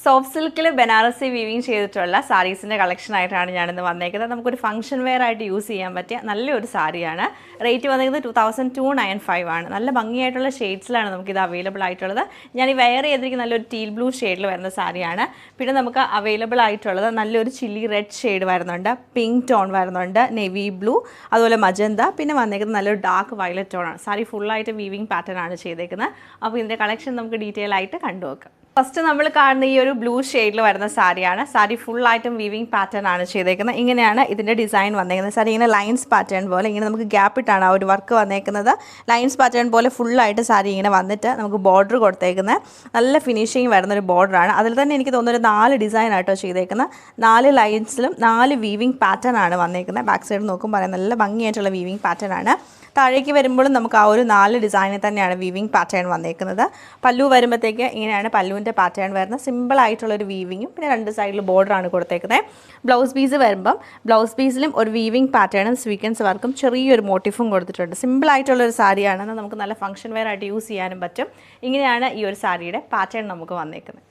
Soft സിൽക്കിൽ Banarasi weaving ചെയ്തിട്ടുള്ള സാരീസിൻ്റെ കളക്ഷനായിട്ടാണ് ഞാനിന്ന് വന്നേക്കുന്നത്. നമുക്കൊരു ഫംഗ്ഷൻ വെയർ ആയിട്ട് യൂസ് ചെയ്യാൻ പറ്റിയ നല്ലൊരു സാരിയാണ്. റേറ്റ് വന്നിരിക്കുന്നത് 2295 ആണ്. നല്ല ഭംഗിയായിട്ടുള്ള ഷെയ്ഡ്സിലാണ് നമുക്കിത് അവൈലബിൾ ആയിട്ടുള്ളത്. ഞാൻ ഈ വെയർ ചെയ്തിരിക്കുന്ന നല്ലൊരു ടീൽ ബ്ലൂ ഷെയ്ഡിൽ വരുന്ന സാരിയാണ്. പിന്നെ നമുക്ക് അവൈലബിൾ ആയിട്ടുള്ളത് നല്ലൊരു ചില്ലി റെഡ് ഷെയ്ഡ് വരുന്നുണ്ട്, പിങ്ക് ടോൺ വരുന്നുണ്ട്, നെവി ബ്ലൂ, അതുപോലെ മജന്ത, പിന്നെ വന്നേക്കുന്നത് നല്ലൊരു ഡാർക്ക് വയലറ്റ് ടോണാണ്. സാരി ഫുള്ളായിട്ട് വീവിങ് പാറ്റേൺ ആണ് ചെയ്തേക്കുന്നത്. അപ്പോൾ ഇതിൻ്റെ കളക്ഷൻ നമുക്ക് ഡീറ്റെയിൽ ആയിട്ട് കണ്ടുനോക്കാം. ഫസ്റ്റ് നമ്മൾ കാണുന്ന ഈ ഒരു ബ്ലൂ ഷെയ്ഡിൽ വരുന്ന സാരിയാണ്. സാരി ഫുള്ളായിട്ടും വീവിങ് പാറ്റേൺ ആണ് ചെയ്തേക്കുന്നത്. ഇങ്ങനെയാണ് ഇതിൻ്റെ ഡിസൈൻ വന്നേക്കുന്നത്. സാരി ഇങ്ങനെ ലൈൻസ് പാറ്റേൺ പോലെ ഇങ്ങനെ നമുക്ക് ഗ്യാപ്പ് ഇട്ടാണ് ആ ഒരു വർക്ക് വന്നേക്കുന്നത്. ലൈൻസ് പാറ്റേൺ പോലെ ഫുള്ളായിട്ട് സാരി ഇങ്ങനെ വന്നിട്ട് നമുക്ക് ബോർഡർ കൊടുത്തേക്കുന്നത് നല്ല ഫിനിഷിങ് വരുന്നൊരു ബോർഡറാണ്. അതിൽ തന്നെ എനിക്ക് തോന്നുന്നൊരു 4 ഡിസൈൻ ആയിട്ടോ ചെയ്തേക്കുന്നത്. 4 ലൈൻസിലും 4 വീവിങ് പാറ്റേൺ ആണ് വന്നേക്കുന്നത്. ബാക്ക് സൈഡ് നോക്കുമ്പോൾ നല്ല ഭംഗിയായിട്ടുള്ള വീവിങ് പാറ്റേൺ ആണ്. താഴേക്ക് വരുമ്പോഴും നമുക്ക് ആ ഒരു 4 ഡിസൈനിൽ തന്നെയാണ് വീവിങ് പാറ്റേൺ വന്നേക്കുന്നത്. പല്ലു വരുമ്പോഴത്തേക്ക് ഇങ്ങനെയാണ് പല്ലുവിൻ്റെ പാറ്റേൺ വരുന്നത്. സിമ്പിളായിട്ടുള്ളൊരു വീവിങ്ങും പിന്നെ 2 സൈഡിൽ ബോർഡറാണ് കൊടുത്തേക്കുന്നത്. ബ്ലൗസ് പീസ് വരുമ്പം ബ്ലൗസ് പീസിലും ഒരു വീവിങ് പാറ്റേണും സ്വീക്വൻസ് വർക്കും ചെറിയൊരു മോട്ടീഫും കൊടുത്തിട്ടുണ്ട്. സിമ്പിളായിട്ടുള്ളൊരു സാരിയാണ്. നമുക്ക് നല്ല ഫംഗ്ഷൻ വെയർ ആയിട്ട് യൂസ് ചെയ്യാനും പറ്റും. ഇങ്ങനെയാണ് ഈ ഒരു സാരിയുടെ പാറ്റേൺ നമുക്ക് വന്നേക്കുന്നത്.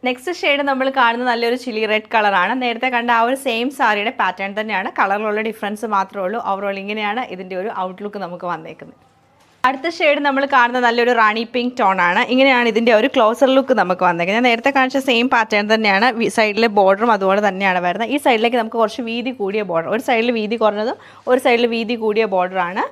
നെക്സ്റ്റ് ഷെയ്ഡ് നമ്മൾ കാണുന്നത് നല്ലൊരു ചില്ലി റെഡ് കളറാണ്. നേരത്തെ കണ്ട ആ ഒരു സെയിം സാരിയുടെ പാറ്റേൺ തന്നെയാണ്. കളറിലുള്ള ഡിഫറൻസ് മാത്രമേ ഉള്ളൂ. ഓവറോൾ ഇങ്ങനെയാണ് ഇതിൻ്റെ ഒരു ഔട്ട്ലുക്ക് നമുക്ക് വന്നേക്കുന്നത്. അടുത്ത ഷെയ്ഡ് നമ്മൾ കാണുന്ന നല്ലൊരു റാണി പിങ്ക് ടോൺ ആണ്. ഇങ്ങനെയാണ് ഇതിൻ്റെ ഒരു ക്ലോസർ ലുക്ക് നമുക്ക് വന്നേക്കുന്നത്. ഞാൻ നേരത്തെ കാണിച്ച സെയിം പാറ്റേൺ തന്നെയാണ്. സൈഡിലെ ബോർഡറും അതുപോലെ തന്നെയാണ് വരുന്നത്. ഈ സൈഡിലേക്ക് നമുക്ക് കുറച്ച് വീതി കൂടിയ ബോർഡർ, ഒരു സൈഡിൽ വീതി കുറഞ്ഞതും ഒരു സൈഡിൽ വീതി കൂടിയ ബോർഡറാണ്.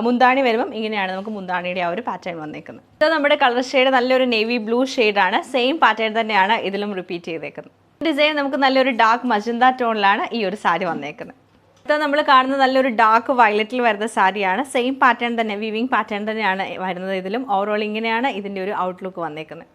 മുന്താണി വരുമ്പം ഇങ്ങനെയാണ് നമുക്ക് മുന്താണിയുടെ ആ ഒരു പാറ്റേൺ വന്നേക്കുന്നത്. ഇത് നമ്മുടെ കളർ ഷെയ്ഡ് നല്ലൊരു നേവി ബ്ലൂ ഷെയ്ഡാണ്. സെയിം പാറ്റേൺ തന്നെയാണ് ഇതിലും റിപ്പീറ്റ് ചെയ്തേക്കുന്നത്. ഡിസൈൻ നമുക്ക് നല്ലൊരു ഡാർക്ക് മജന്ത ടോണിലാണ് ഈ ഒരു സാരി വന്നേക്കുന്നത്. ഇത് നമ്മൾ കാണുന്നത് നല്ലൊരു ഡാർക്ക് വയലറ്റിൽ വരുന്ന സാരിയാണ്. സെയിം പാറ്റേൺ തന്നെ, വീവിങ് പാറ്റേൺ തന്നെയാണ് വരുന്നത് ഇതിലും. ഓവറോൾ ഇങ്ങനെയാണ് ഇതിൻ്റെ ഒരു ഔട്ട്ലുക്ക് വന്നേക്കുന്നത്.